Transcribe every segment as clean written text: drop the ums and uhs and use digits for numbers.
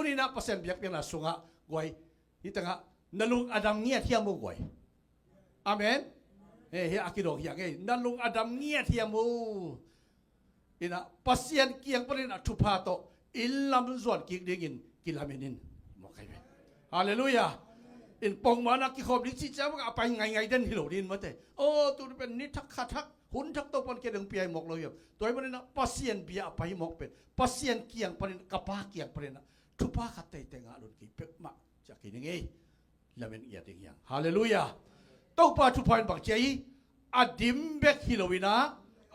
ni na pasen biak na sunga goi hitanga nalung adam ngia thiamu goi amen he akidong yang nalung adam ngia thiamu ina pasien kiang parin athupa to ilam zon ki dingin kilamenin mo kai be hallelujah in pong mana ki khom li chi cha ma apai ngai den hilo din ma te o tu pen ni thak khathak hun thak to pon ke deng pi ai mok lo yam toy man na pasien bia apai mok pen pasien kiang parin kapa kiang parin thupa khat te te nga lun ki pek ma cha ki ngai lamen ia ding yang hallelujah to pa thupa bang chei adim bek hilowina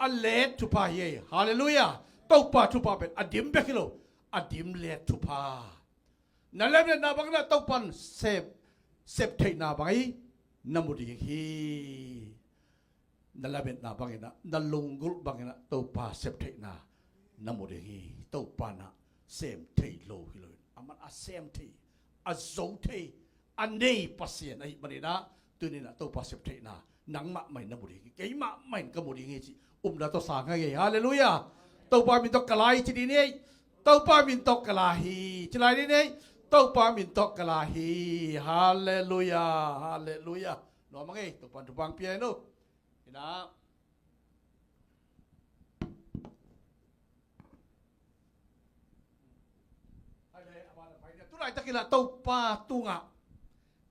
a let thupa ye hallelujah to pa thupa pen adim bek hilo adim let thupa na lem na bang na to pan sep thei na bai namudi hi nalabet na bangina nalungul bangina to pa sep thei na namudi hi to pa na sem thei lo hi lo aman a sem thei a zo thei a nei pasien ai manina tunina to pa sep thei na nangma mai namudi hi keima mai kamudi hi chi da to sa ngai hallelujah to pa min to kalai chi ni nei to pa min to kalahi chlai ni nei to pa min to kalahi hallelujah hallelujah no mangai to pan tu bang pia no ina ale abana pai tu lai takila to pa tunga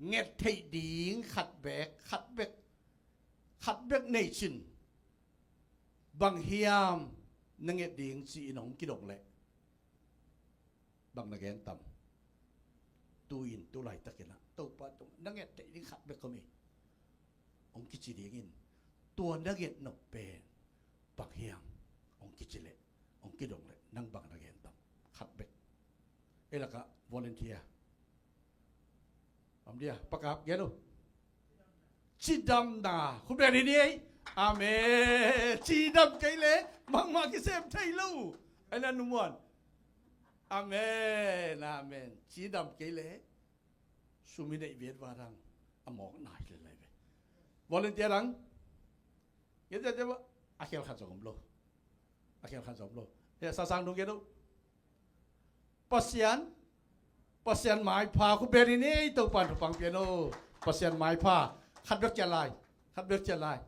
nget thei ding khat bek nation bang hiam nanget ding si inong kidong le bang nagen tam tuin tu lai takila to pa tu nanget thei ding khat bek ko mi ong kichi dinginตัวนักเก็ตนกเป็นปักเฮียงองกิจิเลองกิดงเลนั่งบังนักเก็ตตับขัดเบ็ดเอละกะวอลันเทียอำเดียประกาศเกลูจีดำนาคุณเป็นนี่อาเมนจีดำไกเลมังมากิเซมไทยลูไอ้นั่นนุ่มวันอาเมนอาเมนจีดำไกเลสุมิเนเวียดวารังอมอกนายเลยไปวอลันเทียรังKita coba akhir khasom lo. Ya sasang dong gitu. Pasian mai pha ku beri ni to pan pang piano. Pasian mai pha khat bek jalai.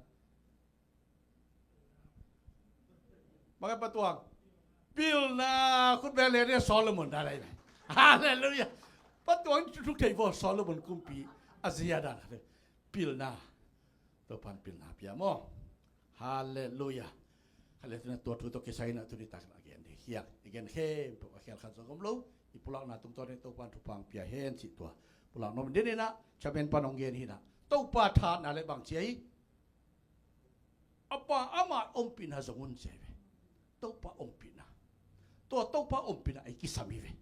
Maka patuang. Bil na ku beri ni Solomon dalai. Hallelujah. Patuang tuk thei bo Solomon kumpi Asia dah. Bil na. To pan bil na pia mo. Hallelujah. Hallelujah tua tu to kisai na tu ditak na again. Hiak again he pok akhir khan so gomlo ipulak na tung to ne to pan tupang pia hen si tua. Pulak no dene na chaben panong gen hina. To pa tha na le bang chei. Apa ama ompin ha zongun chebe. To pa ompina. To pa ompina ai kisami ve.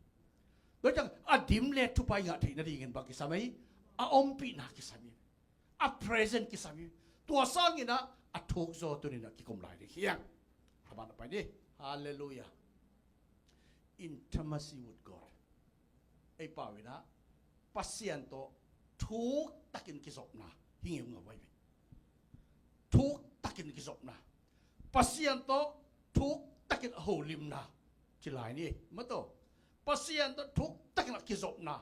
Do chang adim le tu pa nga thi na ringen bang kisami. A ompina kisami. A present kisami. Tua sang ina athok zo tu ni na ki kom lai de hiang aban pa ni hallelujah intimacy with God ai pa wi na pasien to thuk takin ki sop na hingem nga wai thuk takin ki sop na pasien to thuk takin holim na chi lai ni ma to pasien to thuk takin ki sop na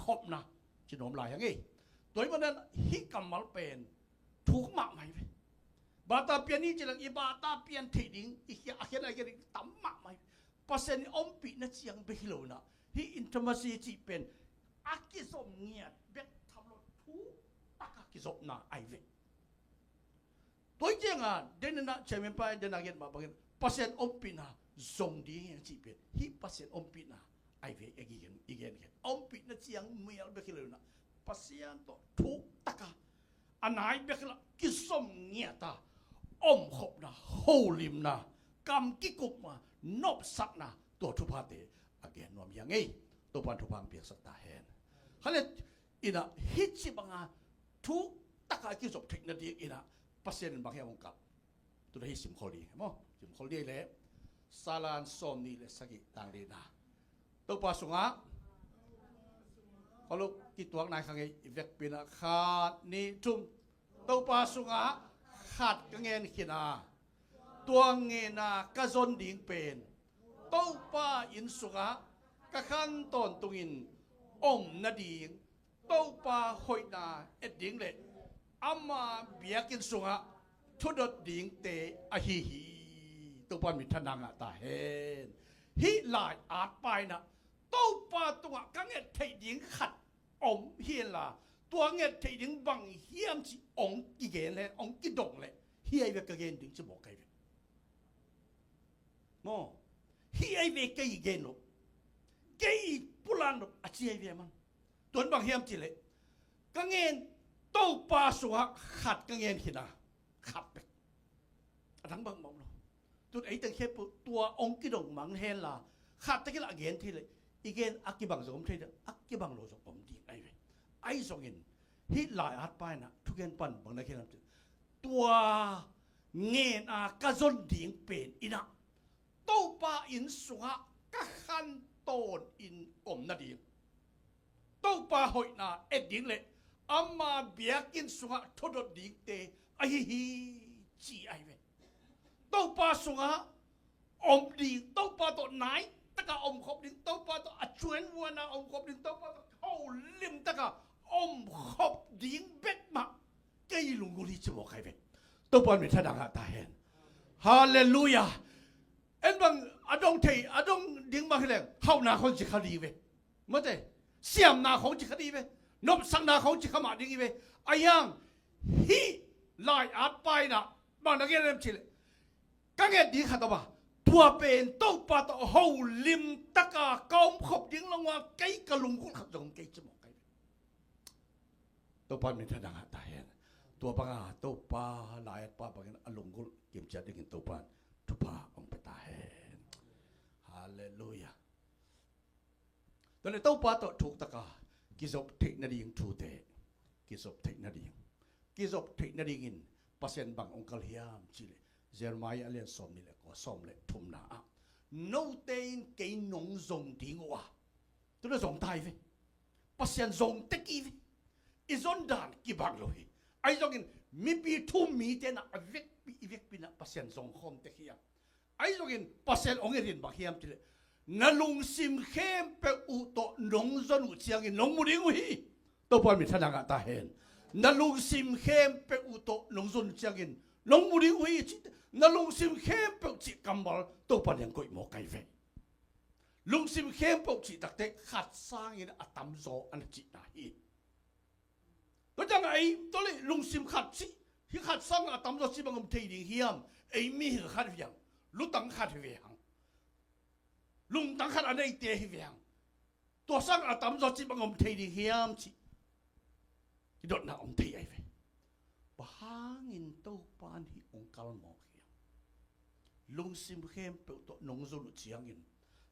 khop na chi nom lai yang ei toy man nan hi kamal pen thuk ma mai bata pian ni jelang ibata pian thiding ihya akhir akhir tamma mai pasen ompi na chiang behilo na hi intimacy chi pen akisom ngia bet thamlo thu taka kisom na aive toy jenga denna chemen pa denna get ma bangin pasen ompi na zong ding chi pen hi pasen ompi na aive again ompi na chiang mial behilo na pasian to thu taka anai behla kisom ngia ta khop na holim na kam kikup ma nop sak na to thu pa te again nom yang ei to pan thu pang piak sak ta hen hale ina hitchi banga thu taka ki sop thik na di ina pasien bang he kap tu da hisim kholi mo sim kholi le salan som ni le sagi tang de na to pa sunga kholu ki tuak nai khang ei vek pina khat ni tum to pa sungaขาดกะเงินขินาตัวเงนากะซนดิงเป็นเต้าป้าอินสุกะ กะคันตอนตุงินอมนาดีงเต้าปาหอยนาเอ็ดดิงเลยอามาเบียกินสุงะทุดดิงเตอหิหิตัวปามิทนังอะตาเห็นฮิลายอาดไปนะเต้าปาตัวกังเอ็ดไทดิงขัดอมเฮียลาตัวเอ็ดไทดิงบังเฮียมจิองกิเกนเลยองกิดงเลยเฮียเวกเกนดิงจะบอกใครเวมอเฮียเวกเกนโลเกยปุลันโลอาเจียเวมันตัวบังเฮียมจิเลยกังเอ็นเต้าปาสุงะขัดกังเอ็นหินาขับไปทั้งบังมองเราตัวไอ้ตั้งแค่ตัวองค์กิดงมังเฮนล่ะขัดตะกี้ละเกนที่เลยอีเกนอักกิบังสมที่อักกิบังโลสมดีไอ้เว้ไอ้สองเงินฮิตหลายอัดไปนะทุกเงินปั่นบางนักเขียนตัวเงินกระจนดิ่งเป็นอินะตู้ปาอินสุงะกะขันโตนอินอมนาดีตู้ปาหอยนาเอ็ดดิ่งเลยอามาเบียกินสุงะทุดดิ่งเตไอ้ฮีจีไอ้เว้ตู้ปาสุงะอมดิ่งตู้ปาตัวไหนตะกะอมขบดิ่งตู้ปาตัวอัจฉริยะวัวนาอมขบดิ่งตู้ปาตัวเข้าลิมตะกะอมขบดิ่งเบ็ดมาเกยลุงกุลีจะบอกใครเว้ตู้ปามีท่าดังตาเห็นฮาเลลูยาเอ็นบังอดงเทอดงดิ่งมาให้แรงเข้านาคนจิคดีเว้เมื่อแต่เสียมนาของจิคดีเว้นบสังนาของจิขมาดิ่งเว้อายังฮีลายอาดไปนะบางนักเรียนเริ่มชิลกังเอ็ดดีขัดตัวตัวเป็นตู้ปาตัวหูลิมตะกะกอมขบดิ่งลงว่าไก่กะลุงกุขัดจงไก่จมูกไก่ตัวปามีท่าดังตาเห็นตัวปางตัวปาลายปาบางอลุงกุเก็บจัดดิ่งตัวปาทุพาองไปตาเห็นฮาเลลูยาตอนนี้ตัวปาตัวถูกตะกะกิจบเทคนาดีงทูเตกิจบเทคนาดีงกิจบเทคนาดีงินปัสยันบังองค์กลเฮียมจิเลเจอร์มายาเลียนสอมนี่แหละก็สอมเลยทุ่มหนาโนเตนเกยนงซงทิ้งวะตัวนั้นซงไทยเว้ปัสยันซงตะกี้เว้อีซอนดานกี่บังเลยไอ้ซงกินมีปีทุ่มมีเจน่ะเวกปีเวกปีน่ะปัสยันซงคอมตะกี้ไอ้ซงกินปัสยันองค์เรียนบักเฮียมจิเลนั่นลุงซิมเข้มเปอุโตนงซนุเชียงกินนงมุดิงวิตัวปอนมีท่านังตาเห็นนั่นลุงซิมเข้มเปอุโตนงซนุเชียงกินนงมุดิงวินั่นลุงซิมเข้มเปจิกำบอลตัวปอนยังกุยหมอไก่เวลุงซิมเข้มเปจิตักเตะขัดสร้างอินอัตมโซอันจิตนาฮีแล้วจังไงตัวเลยลุงซิมขัดสิที่ขัดสร้างอัตมโซสิบังมเทียงเฮียมไอ้มีเหขัดเวียงลุตังขัดเวียงลุงตั้งขัดอันนี้เตะเวียงตัวสร้างอาตมจอจิบังอมเทียดิเฮียมจิที่โดนน่าอมเทียเวบางอินโตปานที่องค์กาลหมอกเฮียลุงซิมเข้มเปิดตัวนงโซนุเชียงอิน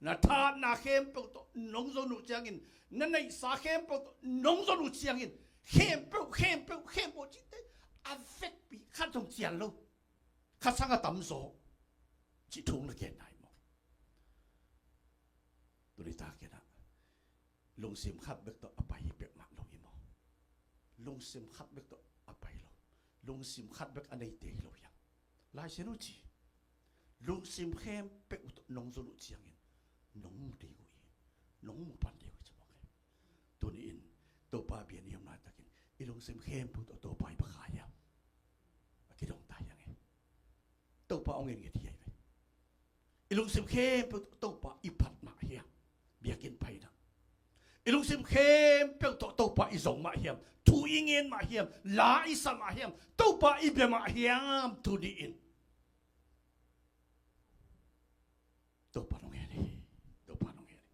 นาทานาเข้มเปิดตัวนงโซนุเชียงอินนั่นในสาเข้มเปิดตัวนงโซนุเชียงอินเข้มเปิดจิตอาเฟกปีขัดตรงเจียนโลขัดสร้างอาตมโซจิทุ่งละเกณฑ์ไหนตัวนี้ตาเกนะลงเสียมขัดเบกตัวอภัยเปียกมากลงอีมอลงเสียมขัดเบกตัวอภัยลงลงเสียมขัดเบกอันใดเตะลงยังลายเชนุจีลงเสียมเข้มเปกตัวนงสนุเชียงเงินนงมุดีกุยนงมุปันเดียวจะบอกเลยตัวนี้อินตัวป้าเบียนยมนาตะกินอีลงเสียมเข้มเปกตัวไปประขายยังกิดงตายยังไงตัวป้าเอาเงินเงี้ยที่ใหญ่ไปอีลงเสียมเข้มเปกตัวป้าอีพัดมาเฮียเบียกินไปนะอีลุงซิมเข้มเปล่าตัวปะอีสงมาเฮียมทูอิงเงินมาเฮียมลาอิสมาเฮียมตัวปะอีเบียมาเฮียมทูดีอินตัวปะน้องเฮนี่ตัวปะน้องเฮนี่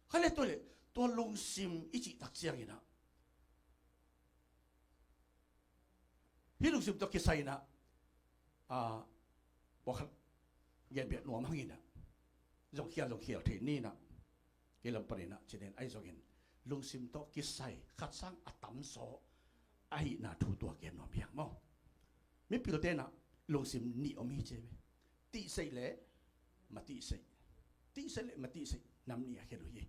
เขาเรียกตัวลุงซิมอีจิตักเสียงนะที่ลุงซิมตัวกิไซนะบอกเย็นเบียดหนัวมั่งอินนะลงเขียวเทนี่นะเกลัมปรินะเช่นไอ้สกินลุงซิมโตกิไซขัดสร้างอัตมโซไอ้นาทูตัวเกนนอมเบียงมั้งไม่พิลเตนะลุงซิมนี่อมีเจไหมตีใส่เละมาตีใส่เละมาตีใส่น้ำนี่อะแค่ดูยี่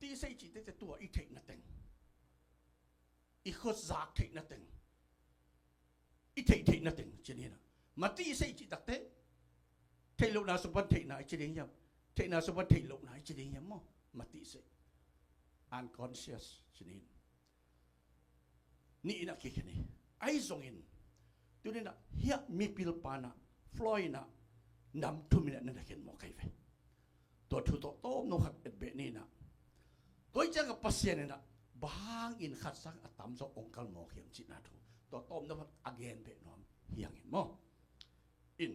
ตีใส่จีเตจะตัวอีเทคนั่นเองอีโคจากเทคนั่นเองอีเทคนั่นเองเช่นนี้นะมาตีใส่จีตักเตะเทลูนาสมบัติเทคน่ะเช่นนี้ยัง เทนาสุบัติลกไหนจะได้ยังมั้งมาติเส unconscious ชนิดนี่นักเกี่ยนี่ไอ้ทรงอินตัวนี้นะเฮียมีพิลปานะฟลอยนะนำทุ่มนี่นั่นนักเกี่ยนหมอไก่เวตัวทุตโต้มนกขัดเอ็ดเบนี่นะตัวจังกับปัสเซียนนี่นะบางอินขัดสังอัตตามสองค์การหมอเขียมจิตนาทุตัวโต้มนกอักเกนเบนอมเฮียงเห็นมั้งอิน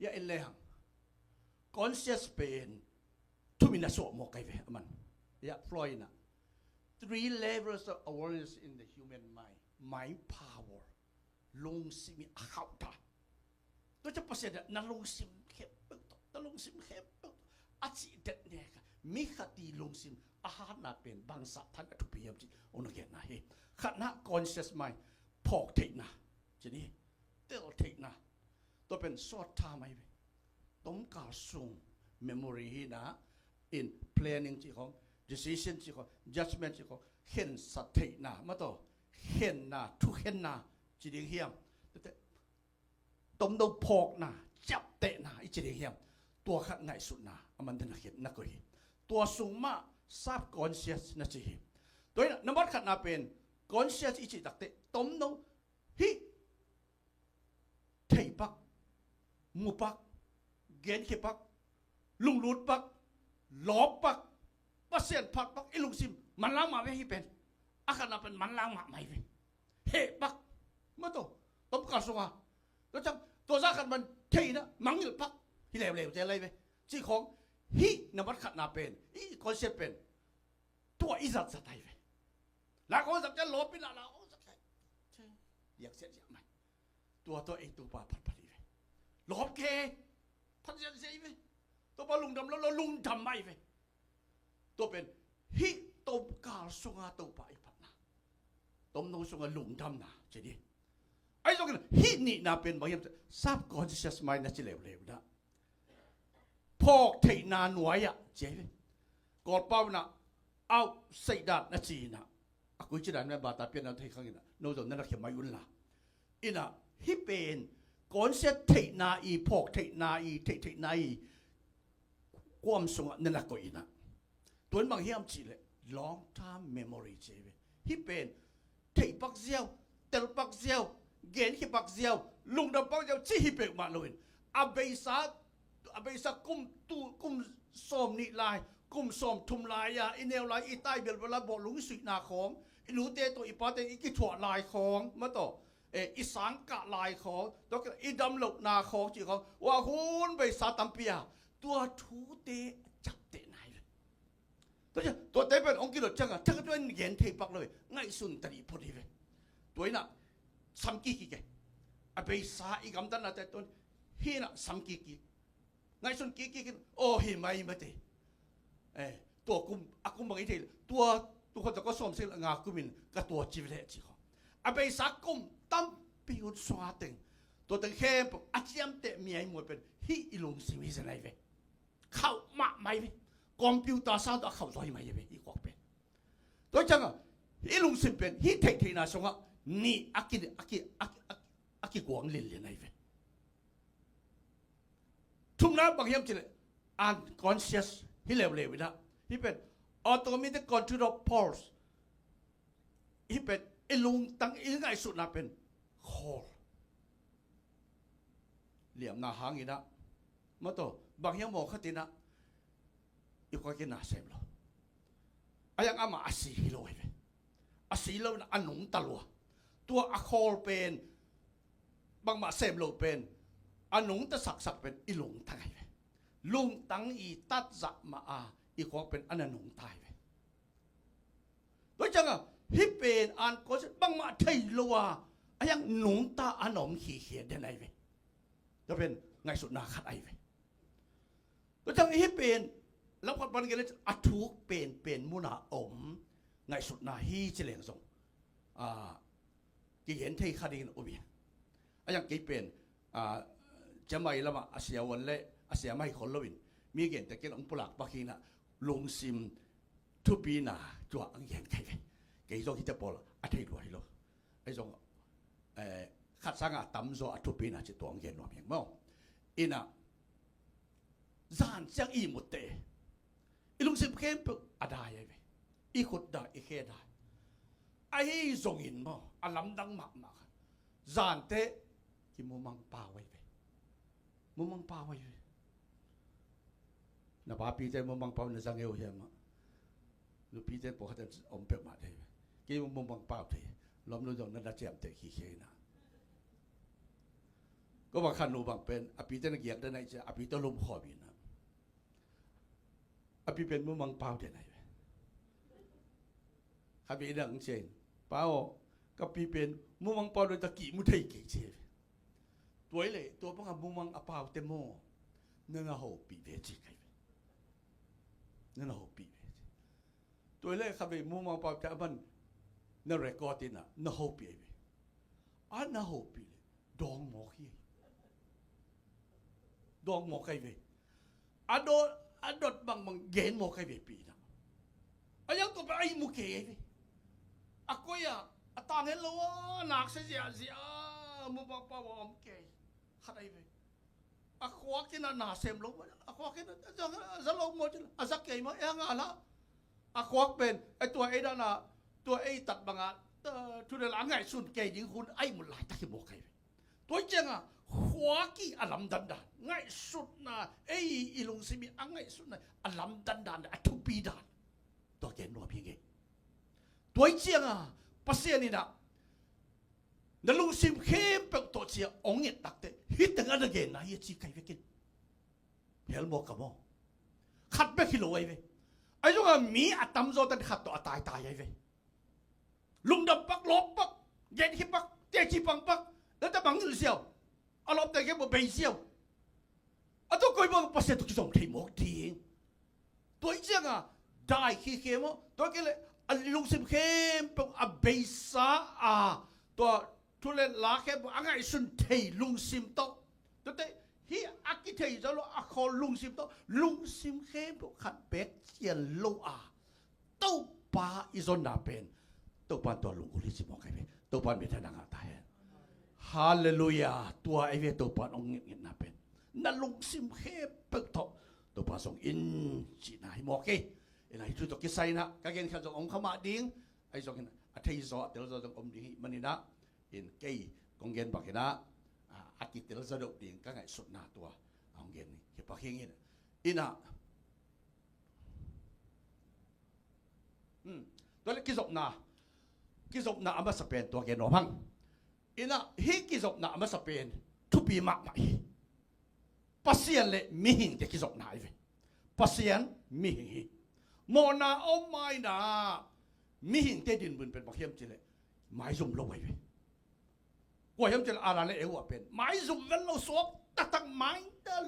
ยาเอเลหัง conscious pain ทุ่มนี่นะสวมหมอไก่เวมันยาฟลอยนะ three levels of awareness in the human mind power ลงสิมีข่าวตาตัวจะปัสเซียนนั่นลงสิมเข้มตลงสิมเข้มอาชีพเด็ดเนี่ยค่ะมีขตีลงสิมอาหารน่าเป็นบางสัตว์ท่านทุพยามจิโอนักเก็ตนะเฮขณะ conscious mind พอกเทนะจีนี่เตลเทนะตัวเป็น short term ไหมต้มกาซุง memory นะ in planning จีของ decision จีของ judgment จีของเห็นสัตว์เทนะมาต่อเห็นนะทุกเห็นนะจีดีเฮียมต้มดูพอกนะจับเตะนะอีจีดีเฮียมตัวขัดไงสุดนะมันจะนักเห็นนักก็เห็นตัวสูงมาทราบ conscious นะจีตัวนี้น้ำมันขัดน่าเป็น conscious อีจีตักเตะต้มดูฮิเทปักมูปักเกณฑ์เขปักลุงรูดปักหลอบปักปัสเซียนปักอีลุงซิมมันล้างมาไม่ให้เป็นอาการน่าเป็นมันล้างมาไม่เป็นเฮปักมาตัวต้มกาสุงอ่ะแล้วจังตัวซากันมันเทนะมังหยุดปักที่เหลวๆจะอะไรไปจีของฮินวัดขัดนาเป็นอีคอนเซ็ปต์เป็นตัวอิสัตสัตย์ไปแล้วก็สักจะลบไปละเราสักแค่อยากเสียอย่างไรตัวเองตัวป่าพัดไปลบแค่พัดเสียไปตัวป่าลุงดำแล้วลุงทำไม่ไปตัวเป็นฮิตัวกาสุงาตัวป่าอีพัดนะตัวโนสุงาลุงทำนะจะดีไอ้ตรงนั้นฮินี่น่าเป็นบางอย่างทราบก่อนจะสมัยน่าจะเลวๆนะพอกเทนาหน่วยอ่ะเจ๊กอดเป้านะเอาใส่ดัดนะจีนะกูจะได้ไม่บาดตาเปลี่ยนเอาเทข้างนี้นะโน้ตนั่นเราเขียนมายุ่นละอินะฮิเป็นก่อนเสียเทนาอีพอกเทนาอีเทนาอีความทรงนั่นแหละก็อินะตัวบางเฮียมจีเลย long term memory เจ๊ฮิเป็นเทปักเซียวเตลปักเซียวเกณฑ์ฮิปักเซียวลุงดำปักเซียวจีฮิเป็นมาเลยอาเบซ่ากุมส้มนิลายกุมส้มทุมลายาอินเนลลายอีใต้เบลเวลาบอกลุงสุนาของอินูเตตัวอีปาเตอีกิถั่วลายของมาต่ออีสังกะลายของตัวอีดำหลกนาของจีของว่าหุ่นไปซาตัมเปียตัวทูเตจับเตไหนตัวเตเป็นองค์กิโลจังอ่ะจังก็ตัวเย็นเทปักเลยง่ายสุนทรีพอดีเลยตัวน่ะสัมกิกิเกอเบซ่าอีกำตันน่ะแต่ตัวฮีน่ะสัมกิกิไงส่วนกิ๊กโอ้เห็นไหมมาเตตัวกุมอากุมบางทีตัวคนจะก็สวมเสื้องากุมินกับตัวจีเวลจีเขาอาไปสักกุมตั้มปีอุดสวาตึงตัวตึงเข้มอาเจียมเตะมีไอ้หมดเป็นฮีอิลุงสิวิสไนเวเข้ามาไม่เวคอมพิวเตอร์ซาวด์เข้าตัวไม่เวอีกว่าเป็นตัวจังอ่ะอิลุงสิเป็นฮีเทคนาสงอ่ะนี่อากิกวางลิลเลยไนเวทุ่มน้ำบางอย่างจีเลย unconscious ที่เลวๆนะที่เป็น automatic control pulse ที่เป็นอิลุงตั้งอิงไงสุดนะเป็น call เหลี่ยมหน้าหางอีนะมาตัวบางอย่างมองขัดนะอีกว่ากินหน้าเสพหรอไอ้ยังอามาอาศีโลยไปอาศีโลนะอันหนุ่มตลัวตัว call เป็นบางมาเสพโลเป็นอันหนุ่มตะสักเป็นอีหลงตายไปลุงตั้งอีตัดจะมาอีกว่าเป็นอันหนุ่มตายไปโดยจังอ่ะฮิเป็นอันก็บางมาไทยลัวไอ้ยังหนุ่มตาอันหนุ่มขี้เขียดได้ไหนไปจะเป็นไงสุดนาขัดไอไปโดยจังฮิเป็นแล้วพอวันกันเลยอัทุกเป็นมุนาอมไงสุดนาฮีเฉลียงส่งกี่เห็นที่คดีนอุบิไอ้ยังกี่เป็นจะไม่ละมาอาเซียวันเล่อาเซียไม่คนละวินมีเก่งแต่เก่งองปลักปักหินะลงซิมทุปีนาจัวอังเย็นใครไปเกี่ยงที่จะปอลอาทิตย์รวยโลไอ้จงขัดสังอาตั้มโซทุปีนาจิตตัวอังเย็นหน่อยเพียงมั้งอินะ zan chang i mutte ilung sim khem pe adai ai ve I khut da I khe da ai zong in mo alam dang mak mak zan te ki mu mang pa wai ve mu mang pa wai ve na ba pi te mu mang pa na sang eu hem lu pi te po kha om pe ma thei ki mu mang pa thei lom lu dong na da chem te ki khe naก็ว่าคันนูบางเป็นอภิเตนเกียกได้ไหนจะอภิตลมขอบินนะอภิเป็นมุมังเป้าได้ไหนครับอีดังเช่นเป้ากับปีเป็นมุมังเป้าโดยตะกี้มุทัยเกเชตัวเลยตัวพวกมุมังอเป้าเตโมเนื้อหูปีเวจิไกเนื้อหูปีเวจิตัวเลยครับมุมังเป้าจะมันเนื้อเรคคอร์ดน่ะเนื้อหูปีเวอันเนื้อหูปีดองหมอขี้ดองหมอไก่เวอดดบางเกณฑ์หมอไก่เวปีนะอายังตัวไปไอ้มุกเกย์อะก็อย่าตอนเห็นแล้วว่านักเสียมุบังปาวอมเกย์ขัดไอ้เวอะขวากินน่าเสมลงอะขวากินจะลงหมดอะสักเกย์มาเองอะไรอะขวาเป็นไอ้ตัวไอ้ด้านน่ะตัวไอ้ตัดบางอ่ะทุเรศง่ายสุดเกย์ยิงคุณไอ้มุลายตะกี้หมอไก่เวตัวเจ้าขวากีอลัมดันดานง่ายสุดนะไอ้อีลุงซิมีง่ายสุดนะอลัมดันดานอัทุปีดานตัวเกณฑ์นัวพี่เกตัวเจียงปัสเซียนี่นะนลุงซิมเข้มเป็นตัวเจียองเงตักเตฮิตตั้งอันเกณฑ์นะยี่จีไก่เวกินเฮลโมกับโมขัดไปกิโลไอ้เวไอ้จุกมีอัตมโซตันขัดตัวตายไอ้เวลุงดำปักลบปักเย็นขี้ปักเจ๊ขี้ปังปักแล้วจะบังอยู่เสียวอารมณ์แต่แค่บ่เบยเสียวอะตัวก้อยบ่ปัสเซตุกิส่งที่หมกดีตัวอีจังได้ขี้เข็มตัวแกเลยอะลุงซิมเข้มเป็นอะเบยซาตัวทุเรศลาแค่บ่อะไงสุนเทลุงซิมโตตัวแต่ฮีอะกิเทจะloอะคอลุงซิมโตลุงซิมเข้มขัดเป็ดเจียนโลตู้ปาอีซอนนาเป็นตู้ปานตัวลุงกุลิซิมโอเคตู้ปานมีทางตายฮาเลลูยาตัวไอเวตัวปานองเงินนับเป็นนั่นลุงซิมเข้มเปิดท็อปตัวปานส่งอินจีน่าให้หมอกเกไอ้ไหนจุดตกิไซนะก็เกินข้าจงองขมาดิ้งไอ้ส่งอัฐิโซเตลโซจงอมดิ้งมันนี่นะอินเกย์กงเงินบักนะอากิเตลโซดกดิ้งก็ไงสุดหน้าตัวองเงินนี่เก็บปักเฮงอินะตัวเล็กกิจบนาอามาสเปนตัวเงินหนอพังอินะฮิกิจบนามาสเปนทุบีมากไหมปัสเซียนเลยมีหิงแต่กิจบนาอีกปัสเซียนมีหิงโมนาโอไม่นะมีหิงแต่ดินบุญเป็นบักเฮียมจิเลยไม้ซุ่มลงไปกว่าเฮียมจิอะไรเลยเอวเป็นไม้ซุ่มเวลเราสวบตักไม้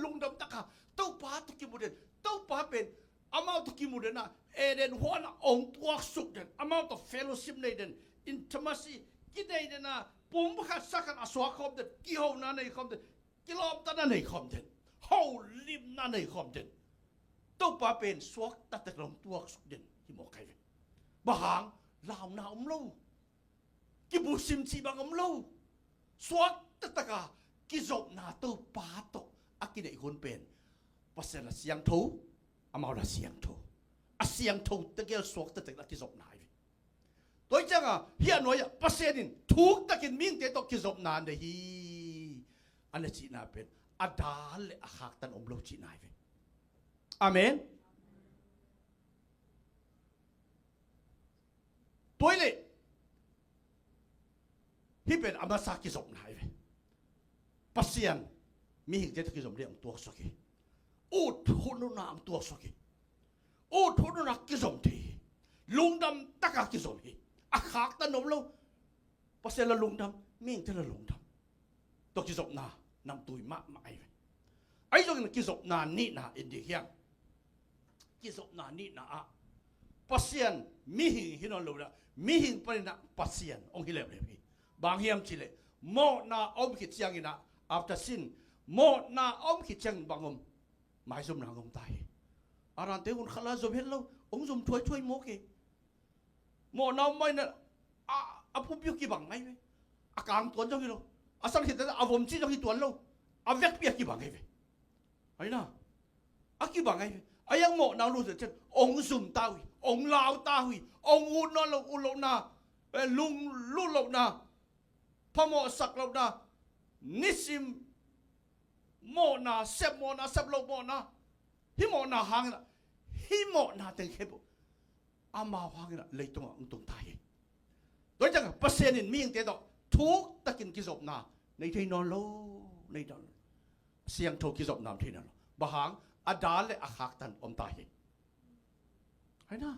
ลุงดำตะขาเต้าป้าตุกิมุเดนเต้าป้าเป็นอามาตุกิมุเดนนะเอเดนหัวน่ะองตัวสุกเดนอามาตุเฟลโลชิพในเดนอินทิมัสซีกินในเดนนะปุ่มขัดสักกันอสวะคอมเดนกิโฮนาในคอมเดนกิโลมตันในคอมเดนเฮาลิมนาในคอมเดนตู้ปลาเป็นสวกตัดแต่ลงตัวสุกเดนที่หมอกไก่บางลาวนาอมลูกิบุซิมซีบางอมลูสวกตัดตะกากิจบนาตู้ปลาตกอากินไอคนเป็นภาษาเสียงทูอามาละเสียงทูเสียงทูตะเกียสวกตัดแต่ละกิจบนาตัวจังเฮียหน่วยภาษาดินทุกตะกินมิ่งเตตกิจบนาเดฮีอันนี้จีน่าเป็นอาดาลอาหักตันอมลูจีน่าเวอาเมนตัวเลยที่เป็นอามาสากิจบนายเวปัสเซียนมีหิงเจตกิจบเรียงตัวสกีอุทุนุนามตัวสกีอุทุนุนักกิจบทีลุงดำตะกากิจบฮีอาหักตันอมลูปัสเซียนละลุงดำมีหิงเจตละลุงดำตัวกิจบนานำตุยมากมาไอ้ตรงนี้กิจบนานี่นะอินเดียกิจบนานี่นะปัสเซียนมีหิงฮินอนลูนะมีหิงปรินะปัสเซียนองค์ที่เล็บเลยพี่บางเฮียมชิเลโมนาอมขิดเชียงอินะอัฟเตอร์ซินโมนาอมขิดเชียงบางอมหมายสมนางอมตายอารันเตหุนขลาสมเห็นแล้วองค์สมช่วยโมเกโมนาไม่นะอาผู้พิจิบังไงเว้ยอากางตัวจังฮิโลอาสังเกตแต่อาวมจีจังฮิตัวแล้วอาเวกเปียกิบังไงเว้ยไอ้น่ะ อากิบังไงอายังโมนารู้สึกองสุมตาวิองลาวตาวิองอุนนอุลนาลุงลุลนาพะโมสักลนานิสิมโมนาเซบโมนาเซบโลโมนาฮิโมนาหางนะฮิโมนาเต็งเขบอามาหางนะเลยตรงตรงไทยโดยจังเปอร์เซ็นต์มีอย่างเดียวทุกตะกินกิจบนาในที่นอนโลในดอนเสียงทุกกิจบนามที่นั่นบะหางอาดาและอาคักตันอมตายไอ้นะ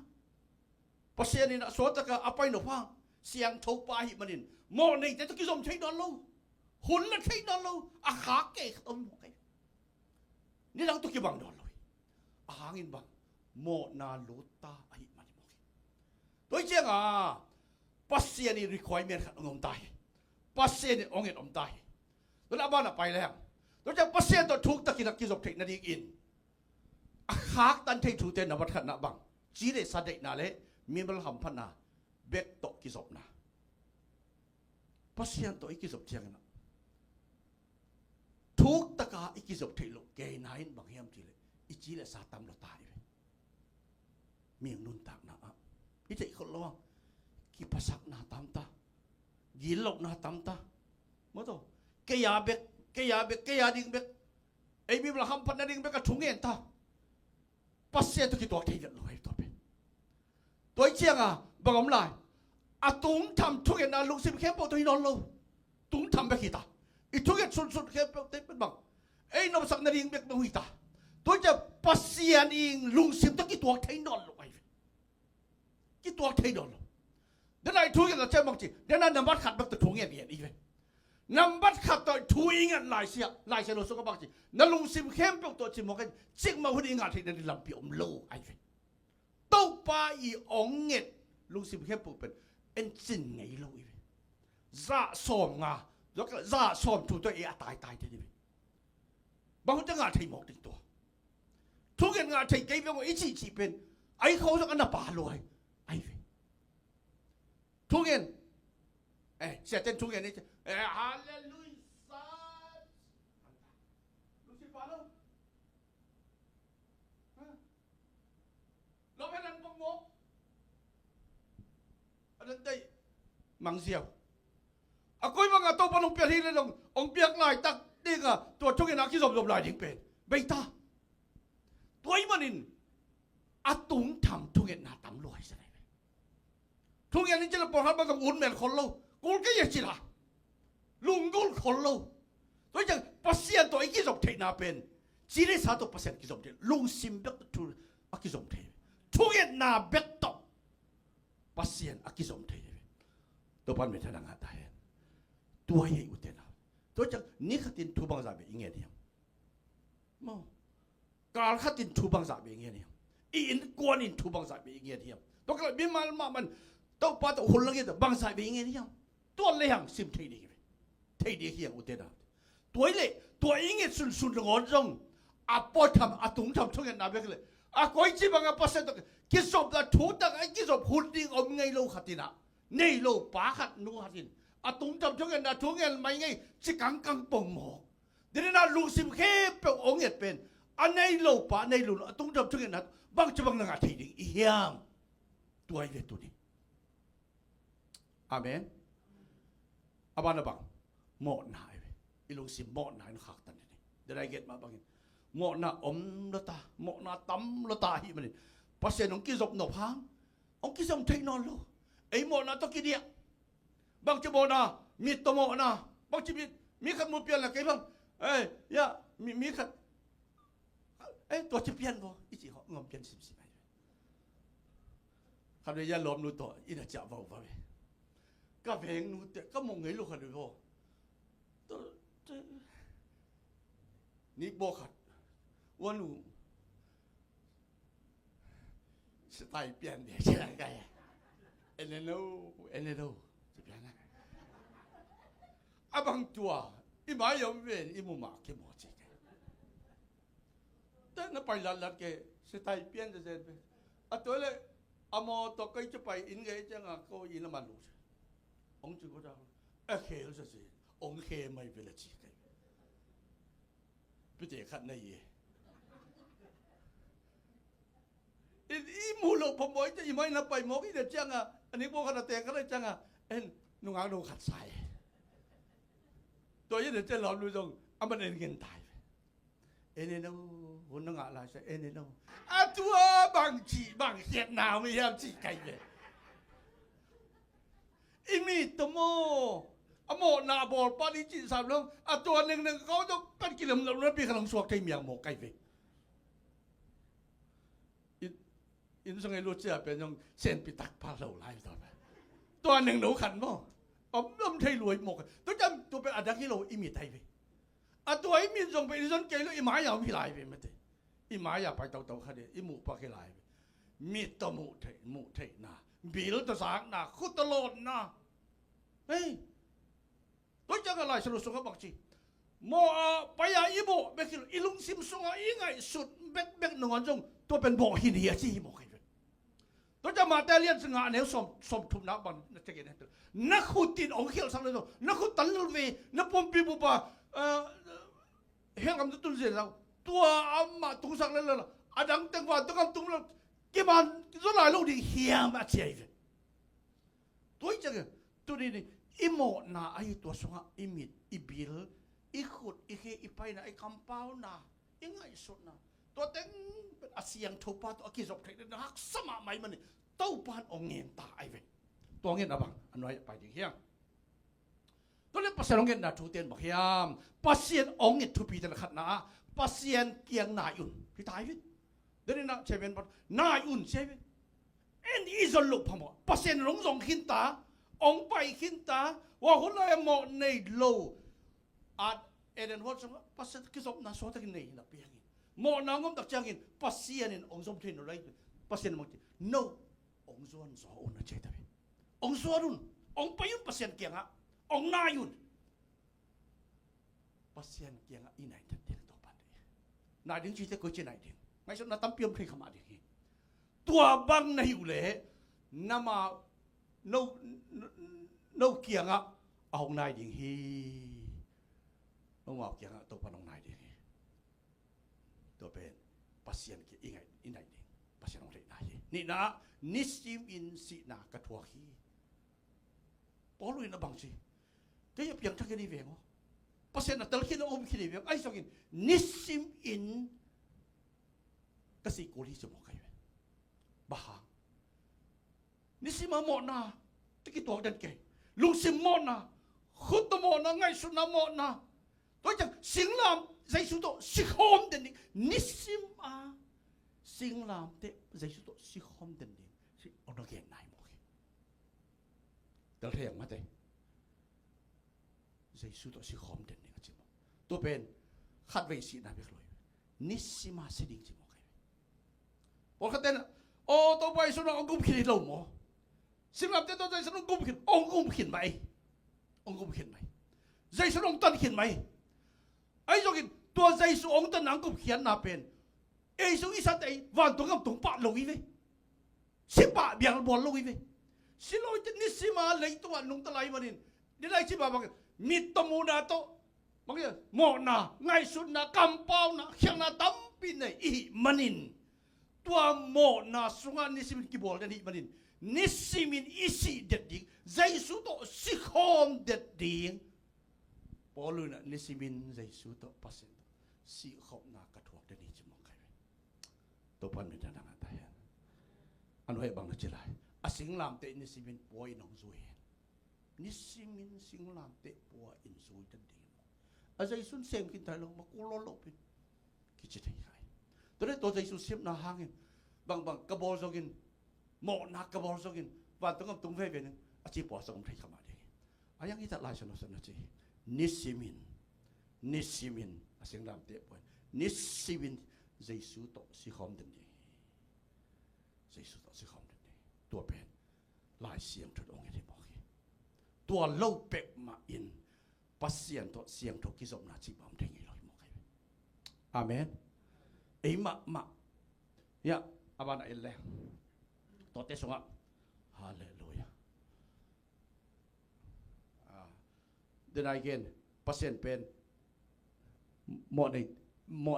เปอร์เซ็นต์นี่นะสวดตะกะอภัยหนูพังเสียงทุกปาหิมันินโมนี่แต่ตะกิจบใช้นอนโลหุ่นละใช้นอนโลอาคักเกะอมหมกนี่เราตุกิบังนอนเลยอาหางินบังโมนาลูตาไอ้มันหมกโดยเจ้าอ่ะปัสเซียนี่ requirement ขัดองค์ตายปัสเซียนี่องค์เอ็ดองค์ตายแล้วบ้านไปแล้วแล้วจะปัสเซียตัวทุกตะกินักกิจบเทคนาดีอินอาคักตันเทถูเตนวัดขัดนับบังจีเรสัดเดนาเล่มีบลหัมพันนาเบกตกกิจบนาปัสเซียตัวอีกิจบเชียงนะทุกตะกาอีกิจบเทลุเกย์นายบางเฮียมจีเลอีจีเลสาตัมเราตายเลยมีนุนตักนะอีเจ้าคนละว่ากีภาษาหน้าตามตายินลกหน้าตามตามั้งตัวเกียร์เบกเกียร์เบกเกียร์ดิ่งเบกไอ้มีบลหัมพันนาดิ่งเบกกระถุงเงินตาปัสเซียตัวกี่ตัวเทียนลอยตัวเป็นตัวเชียงบางอำนาจอาตุงทำทุกอย่างนะลุงสิบเข้มปตัวนี้นอนโลตุงทำไปกี่ตาอีทุกอย่างสุดๆเข้มเต็มเป็นบังไอ้นมสักนาดิ่งเบกตัวหิตาตัวจะปัสเซียนเองลุงสิบตัวกี่ตัวเทียนนอนลงไอ้กี่ตัวเทียนนอนลงเดี๋ยวไหนทุกอย่างเราเชื่อบางทีเดี๋ยวนั้นนำบัตรขัดบัตรถุงเงี้ยอีกเลยนำบัตรขัดตัวถุงเงี้ยหลายเสียเราส่งกับบางทีนั่นลุงสิมเข้มเป็นตัวจิมบอกกันจิกมาหุ่นงานที่นั่นลำเปียมโลไอ้เลยตู้ปลาอีองเงี้ยลุงสิมเข้มเป็นเอ็นจินไงโลอีเลยจ่าซ้อมงาแล้วก็จ่าซ้อมถูกตัวเอตายที่นี่บางคนจะงานที่หมอกติดตัวทุกอย่างงานที่เกี่ยวกับอีจีเป็นไอ้เขาต้องอันดับป่าลอยไอ้ทุกอย่างเสียเต้นทุกอย่างนี่ฮาเลลูยาลูกศิษย์ป่าแล้วเราเป็นนันบังโมอันนั้นได้มังเสียวอากุยบังอาตัวปนองเปียที่เลยลงองเปียกลายตักนี่ก็ตัวทุกอย่างนักที่สมลายยิงเป็นเบต้าตัวอีมันนินอาตุงทำทุกอย่างน่าตำรวจใช่ไหมทุกอย่างนี้จะปลอดภัยมากับอุ่นเหมือนคนเรากูก็ยังจีละลุงกูคนเราตัวอย่างปัสเซียนตัวอีกิจบเทนาเป็นจีเรสาตัวปัสเซียนกิจบเทลุงซิมเบกตัวอากิจบเททุกอย่างน่าเบกต่อปัสเซียนอากิจบเทตัวปันไม่ทันงานตายตัวใหญ่อุตเตนะตัวอย่างนี่ขัดตินทูบังซาเบอิงเงี้ยเนี่ยมั้งการขัดตินทูบังซาเบอิงเงี้ยเนี่ยอินกวนอินทูบังซาเบอิงเงี้ยเนี่ยตัวก็บิมันตัวป้าตัวหุ่นละเงี้ยบังซาเบอิงเงี้ยเนี่ยตัวเลี้ยงซิมเทดีเฮียงอุตเตนะตัวเล่ตัวอิงเงี้ยสุนงอนจงอาปอทำอาตุงทำทุกอย่างน่าเบกเลยอาก้อยจีบังอาปัสเซตกิจบละทูตักไอ้กิจบหุ่นดิ้งอมไงโลขัดตินะนี่โลป้าขัดนูขัดตินอาตุงทำทุกอย่างน่าทุกอย่างไม่ไงจิกังปงหมอเดี๋ยวนั้นลุงซิมเข้เป็นองค์เอ็ดเป็นอันในโลป้าในลุงอาตุงทำทุกอย่างน่ะบางจะบางนางอาทิตย์อีเหี้ยมตัวไอ้เด็กตัวนี้อาเมนอาบานบังหมอหนายอีลุงซิมหมอหนายนักขักตันนี่เดี๋ยวได้เก็ตมาบางทีหมอหน้าอมละตาหมอหน้าตั้มละตาหิมันนี่ปัสเซนองกิจบหนอพังองกิจบเทนอนโลไอ้หมอหน้าตะกี้เดียบางจะบอกนะมีตัวหมอหน้าบางจะมีขัดมือเปลี่ยนละไงบ้างยะมีขัดตัวจะเปลี่ยนบ่อีจีเขางอมเปลี่ยนสิบขัดเลยยะล้อมนูตัวอีน่าจะเบาไปก็เพลงนูแต่ก็มองไงลูกขัดเลยพ่อนี่บอกขัดว่าหนูสไตล์เปลี่ยนเดี๋ยวใช่ไหมเอ็นโนจะเปลี่ยนนะบางตัวอีหมายอมเว้นอีมุมาเก็บหมดจริงแต่นั่นไปลัดแกสไตล์เปลี่ยนจะเสร็จไปตัวเลยมอตัวก็จะไปอินเกจจังก็อินละมันรู้องค์จุก็จะเคลจะสิองค์เคไม่เป็นละจีกันพี่เจ้าขัดในยี่ อีมูโลพมอยจะอีไม่นับไปมอกอีเดจังอ่ะอันนี้พวกขนาดแต่ก็ได้จังอ่ะนุ่งอ่างนุ่งขัดใส่ตัวยี่เดจะหลอนดูตรงมันเงินตายเนี่ยน้หุ่นนุ่งอะไรใช่เนี่ยน้ตัวบางจีบางเสียดหนาวไม่ยามจีไกลเลยอีมีตัวโมโมนาบอลปานิจิสามลงตัวหนึ่งเขาต้องกันกินลำนั้นปีขนมสวกใจเมียงหมกไก่เวอินสงไงรู้เจ้าเป็นยังเส้นปิตักพาเราไล่ต่อไปตัวหนึ่งหนูขันบ่น้ำไทยรวยหมกตัวจำตัวเป็นอันดับที่เราอีมีไทยเวตัวอีมีส่งไปอีสันเกลืออีหมายาวมีหลายเวไม่ได้อีหมายาไปเต่าๆคดีอีหมูปลากี่หลายมีตัวหมูเทน่ะบิลตัวสากน่ะคุตโลนน่ะเฮ้ยตัวจังอะไรสรุปสุขบักจีโมไปยาอีโบเบกิลอีลุงซิมซุงอีไงสุดเบกหนึ่งอันจงตัวเป็นโบหินเฮียจีโมกันตัวจะมาแต่เลียนสง่าเนี่ยสมทุนนักบันนักเกณฑ์นักขุดตินองเขียวสังเลยนักขุดตันลุเวนักปมปีบุปผาเฮงคำตุนเสียแล้วตัวอามาตุงสังเลยล่ะอาดังเต็งว่าตุงคำตุงแล้วกี่มันจะหลายลูกดิเฮียมาเจียตัวจังตัวนี้อีโมนาไอตัวสงะอีมิดอีบิลอีขุดอีเฮอีไปนะไอคำเป้านะอีไงสุดนะตัวเต็งเป็นอาเซียนทูปาตัวกิจกรรมนักสมัครใหม่มันนี่เต้าปานองเงินตายเว้ยตัวเงินอะไรบ้างอันน้อยไปถึงเฮียงตัวเล็กภาษาองเงินน่ะทูเตียนบอกเฮียมภาษาองเงินทูปีแต่ละขัดนะภาษาเกียงนายอุ่นพี่ตายเว้ยเดี๋ยวนี้นะเชฟเป็นนายอุ่นเชฟอีสลุกพม่าภาษาหลงส่งขินตาองไปขินตาว่าคนละหมอในโลอาเดนหัวสมภาษาคิดสมน่าสนใจกินนี่นะเพียงหมอนางงมตักจังกินภาษาเนี่ยองสมทินอะไรภาษาหมด no องส่วนสองอุ่นเฉยแต่องส่วนอุ่นองไปยุ่นภาษาเกียงอ่ะองนายยุ่นภาษาเกียงอ่ะอีไหนจะเตียงต่อไปนายดึงชีจะกุยเจนายดึงไม่ใช่นาตั้มเปียมพริกขมาดึงตัวบังในอยู่เลยนามาโนเกียงอ่ะเอานายดิ่งฮีน้องเอาเกียงอ่ะตัวปนองนายดิ่งฮีตัวเป็นภาษาเกียงอีไงอีนายดิ่งภาษาองเรนายนี่นะนิสิมอินสินากระทัวฮีปอลุยนะบางสิแต่ยังเพียงทักนี้เวงภาษาตะลินอมคิดเวงไอ้สังกินนิสิมอินกสิกุลิสมองใครเวบ้านิสิมาโมนาตะกี้ตัวกันเกยลุงสิมโมนาขุดโมนาไงสุนาโมนาตัวจังสิงลามใจสุดโตสิคอมเดนินิสิมาสิงลามเตใจสุดโตสิคอมเดนิสิอโนเกนนายโมเกแต่เรื่องมาเตใจสุดโตสิคอมเดนิก็จิมตัวเป็นขัดเวสีนาเบกลอยนิสิมาสิดิงจิมโอเคพอขัดเต้นโอ้ตัวไปสุนัขกุมขีดลมอ๋อสิ่งนั้นตัวใจสุนัขกุมขีดองกุมขีดไหมองกุมขีดไหมใจสุนัขตันขีดไหมไอ้จกินตัวใจสุนัขตันนังกุมขีดน่าเป็นไอ้สุอีสัตย์ไอ้วันตัวกับตรงปะลงอีเว้สิปะเบียงบอลลงอีเว้สิโลจะนิสิมาเลยตัวนุ่งตะไลมาดินนี่ไรสิบะบังมิตรมูนาโตบางอย่างหมอนาไงสุดนากำเป้านาเขียงนาตั้มปีนอีมันินตัวโมนาสุงานิสิมินกิบอลกันอีมันินนิสิมินอิสิเด็ดดิ่งใจสุดโตสิคอมเด็ดดิ่งพอลูนะนิสิมินใจสุดโตปัสสิสิคอมนากระทวกเด็ดดิ่งจิมองใครตัวพันเป็นทางตายอันว่าบางนักจิลายอาสิงลามเตนิสิมินป่วยน้องซุยนิสิมินสิงลามเตป่วยอินซุยเด็ดดิ่งอาใจสุนเซมกินไทยลงมากูล้อลบเป็นคิดจะได้ยังไงตอนนี้ตัวใจสุนเซมน่าห่างกันบางกระบอกสกินหมอนักกระบอกสกินวันต้องกับตุ้งเฟ่เป็นอาชีพปอสงไทยขมาดีอายังที่ตัดลายสนุกสนุกจีนิสิมินอาเสียงลำเตะป่วยนิสิมินใจสุโตสิคอมเดนดีใจสุโตสิคอมเดนดีตัวเป็นลายเสียงทุดองค์ที่บอกตัวเล่าเป็กมาอินปัสเซียนตัวเสียงทุกที่สมนาจีบอมเทงีลอยมอกอาเมนเอ้มายะอาบานเอลเลตัวเตสงะฮาเลลูยาเดินไอเกนปัสเซียนเป็นหมอ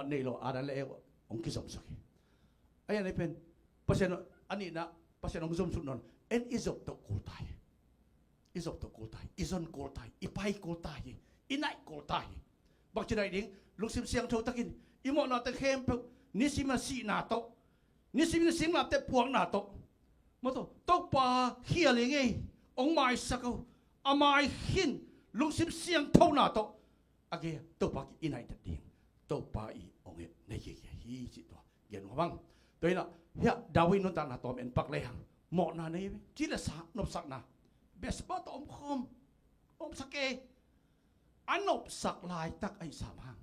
ในโลอาดันเลวองค์ที่สมสักไอ้ยังไงเป็น pasien ani na pasien ong zum sunon en izop to kultai izop to kultai izon kultai ipai kultai inai kultai bak chidai ding lungsim siang tho takin imo na te khem pe nisima si na to nisim sim na te puang na to mo to pa hialing ei ong mai sakau amai hin lungsim siang tho na to age to pa inai ta ding to pa I ong e nei ye hi chi to gen wang toi na ya Dawi nun ta na tom en pak lehang mo na nei chi la sa nop sak na bes ba to om khom om sake anop sak lai tak ai sam hang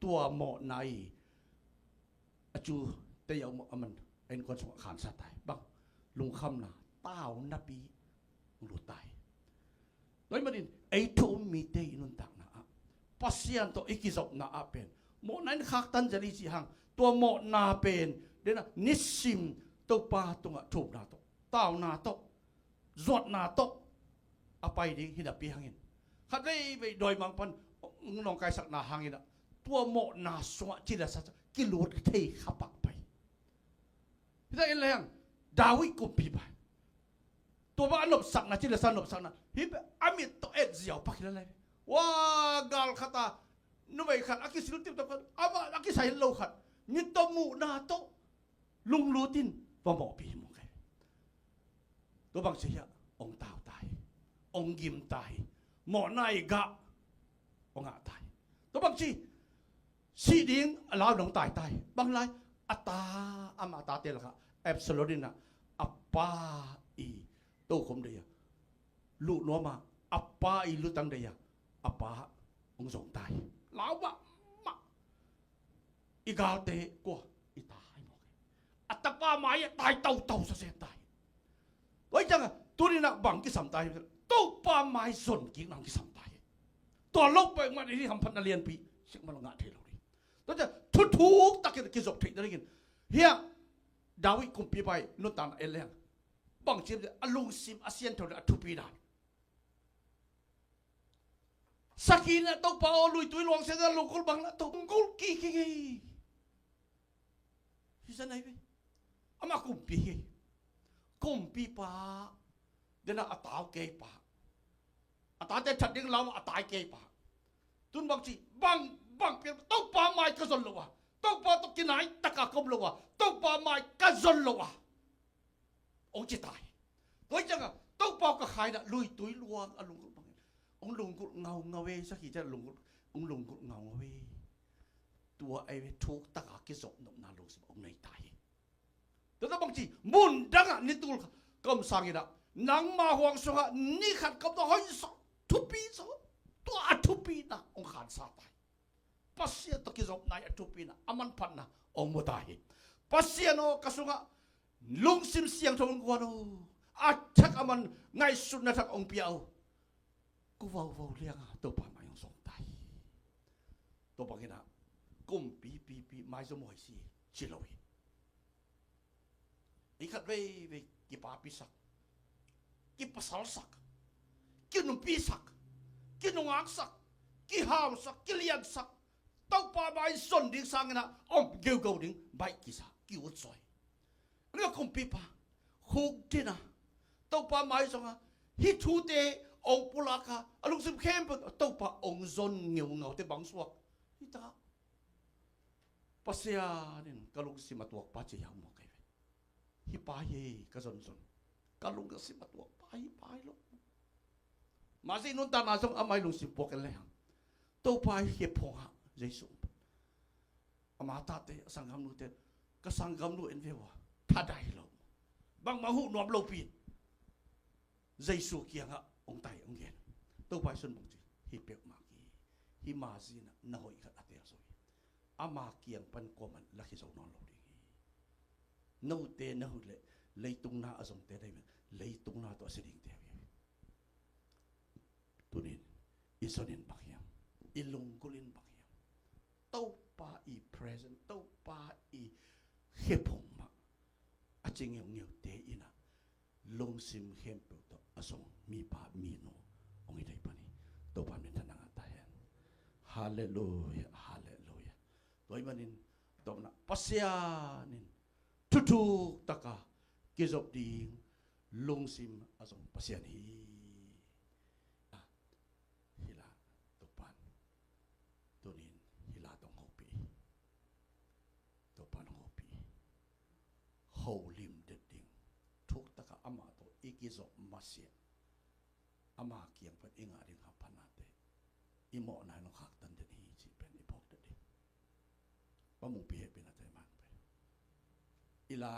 tua mo nai achu te yau mo aman en kon so khan sa tai bang lung kham na tao na pi lu tai loi manin ai thu mi te nun tak na pasian to ikizop na apen mo nan khak tan jali chi hang tua mo na pen dena nisim to pa tunga thup na to tao na to zot na to apai ding hinapi hangin khatlei be doi mang pan nong kai sak na hangin tua mo na so chi la sa kilut thei khapak pai ida eleng Dawi ko pi bai tua ba anop sak na chi la sanop sak na hi amit to et ziaw pakila lai wa gal khata nu bai khat akisil tip to ama akisai lo khat ni to mu na to lung lutin pa mo pi mo kai to bang sia ong tao tai ong gim tai mo nai ga ong a tai to bang si ding lao dong tai tai bang lai ata ama ta te la ka absolutely na apa I to khom de ya lu no ma apa I lu tang de ya apa ong song tai lao ba ma igal te ko itai mo atapa mai tai tau tau sa se tai oi chang tu ni nak bang ki sam tai to pa mai son ki nang ki sam tai to lok pe ma ni ham phan na lian pi sik ma nga the lo ni to ja thu thu tak ki zop thei da kin hia Dawi kum pi bai no tan eleng bang chim alung sim asian tho thu pi da sakina to pa o lui tui luang se da lukul bang la to ngul ki Isa na ibe ama kumpi pa dena ataw ke pa atate thading law atai ke pa tun bang chi bang pe to pa mai ka zon lowa to pa to kinai taka kom lowa to pa mai ka zon lowa ong chi tai toi changa to pa ka khai da lui tui luang alung bang ong lung gut ngau we sa ki ja lung ong lung gut ngau we tua ai thuk taka ki zop nok na lu ong nei tai to bang chi mun danga ni tul kom sangida nang ma huang so ha ni khat kom to hoi so thupi so to athupi na ong khan sa tai pasia to ki zop nai athupi na aman phan na ong mo tai pasia no kasunga lung sim siang thong ko no achak aman ngai sun na thak ong piao ku vau liang to pa mai ong song tai to bangina kum pi mai so moi si chilowi ikat ve ki pa pi sak ki pasal sak ki num pi sak ki nung ak sak ki ham sak ki lian sak tau pa mai son ding sang na om geu go ding bai ki sa ki ut soi nga kum pi pa huk dina tau pa mai so nga hi thu te ong pulaka alung sim khem tau pa ong zon ngau te bang suak ita pasya nin kalung simatuak pa chi yang mo kai hi pa ye ka zon kalung ka simatuak pa hi lo ma si nun ta na song amai lung sim pok le hang to pa hi phong ha jesu ama ta te sangham nu te ka sangham nu en ve wa thadai lo bang ma hu nom lo pi jesu kiang ha ong tai ong gen to pa sun bang chi hi pek ma ki hi ma si na hoi khat ate so ama kiang pan ko man la khi so non lo ding no te na hu le leitung na azong te dai leitung na to siding te tunin isonin bakyam ilung kulin bakyam tau pa I present tau pa I hepong ma aching yong neu te ina long sim hempe to asong mi pa mi no ong idai pani to pa min tanang atayan hallelujah toy manin to na pasyanin ทุกตะกะกิจบดีลงซิมอสงปะเสียนฮีฮิลาตุปันตัวนี้ฮิลาต้อง6 ปีตัวปัน6 ปีโฮลิมเด็ดดิ่งทุกตะกะอามาตัวอีกิจบมาเสียอามาเกียงเป็นอิงอาดิงหาพนาเตอิโมนายนขักตันเดนฮีจีเป็นอีพอกเด็ดดิ่งว่ามุงปีเหตุเป็นอะไรมันไปอีลา